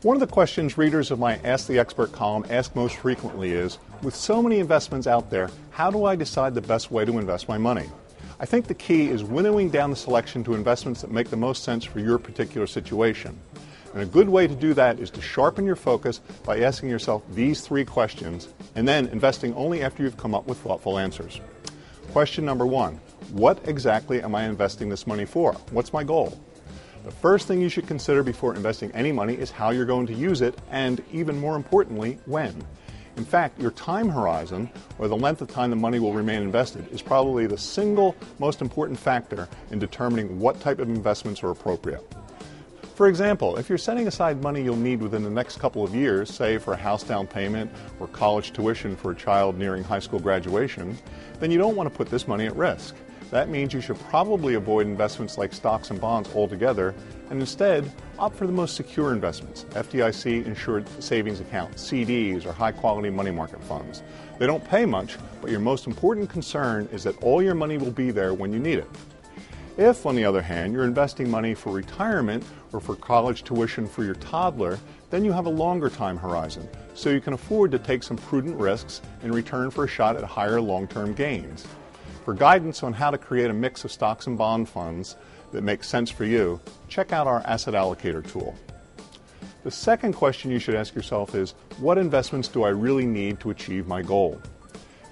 One of the questions readers of my Ask the Expert column ask most frequently is, with so many investments out there, how do I decide the best way to invest my money? I think the key is winnowing down the selection to investments that make the most sense for your particular situation. And a good way to do that is to sharpen your focus by asking yourself these three questions and then investing only after you've come up with thoughtful answers. Question number one, what exactly am I investing this money for? What's my goal? The first thing you should consider before investing any money is how you're going to use it, and even more importantly, when. In fact, your time horizon, or the length of time the money will remain invested, is probably the single most important factor in determining what type of investments are appropriate. For example, if you're setting aside money you'll need within the next couple of years, say for a house down payment or college tuition for a child nearing high school graduation, then you don't want to put this money at risk. That means you should probably avoid investments like stocks and bonds altogether, and instead opt for the most secure investments, FDIC insured savings accounts, CDs, or high-quality money market funds. They don't pay much, but your most important concern is that all your money will be there when you need it. If, on the other hand, you're investing money for retirement or for college tuition for your toddler, then you have a longer time horizon, so you can afford to take some prudent risks in return for a shot at higher long-term gains. For guidance on how to create a mix of stocks and bond funds that makes sense for you, check out our Asset Allocator tool. The second question you should ask yourself is, what investments do I really need to achieve my goal?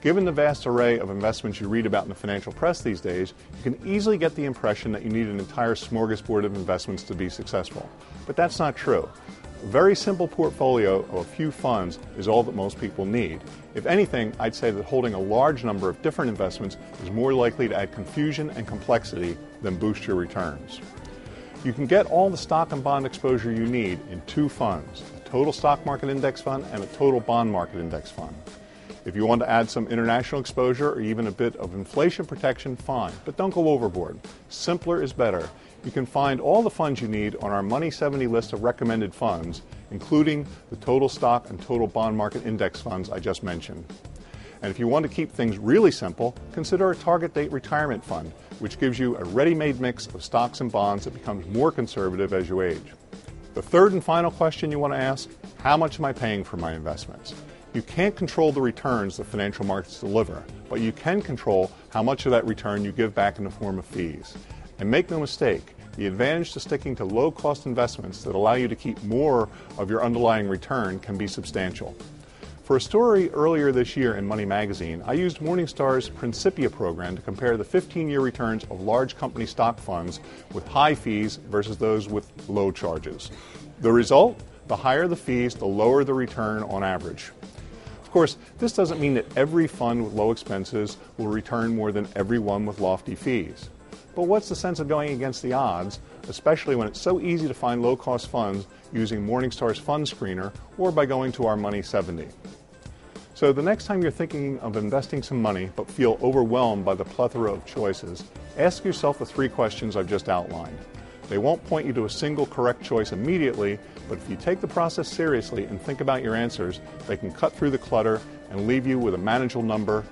Given the vast array of investments you read about in the financial press these days, you can easily get the impression that you need an entire smorgasbord of investments to be successful. But that's not true. A very simple portfolio of a few funds is all that most people need. If anything, I'd say that holding a large number of different investments is more likely to add confusion and complexity than boost your returns. You can get all the stock and bond exposure you need in two funds, a total stock market index fund and a total bond market index fund. If you want to add some international exposure or even a bit of inflation protection, fine, but don't go overboard. Simpler is better. You can find all the funds you need on our Money 70 list of recommended funds, including the total stock and total bond market index funds I just mentioned. And if you want to keep things really simple, consider a target date retirement fund, which gives you a ready-made mix of stocks and bonds that becomes more conservative as you age. The third and final question you want to ask, how much am I paying for my investments? You can't control the returns the financial markets deliver, but you can control how much of that return you give back in the form of fees. And make no mistake, the advantage to sticking to low-cost investments that allow you to keep more of your underlying return can be substantial. For a story earlier this year in Money Magazine, I used Morningstar's Principia program to compare the 15-year returns of large company stock funds with high fees versus those with low charges. The result? The higher the fees, the lower the return on average. Of course, this doesn't mean that every fund with low expenses will return more than every one with lofty fees. But what's the sense of going against the odds, especially when it's so easy to find low-cost funds using Morningstar's Fund Screener or by going to our Money 70? So the next time you're thinking of investing some money but feel overwhelmed by the plethora of choices, ask yourself the three questions I've just outlined. They won't point you to a single correct choice immediately, but if you take the process seriously and think about your answers, they can cut through the clutter and leave you with a manageable number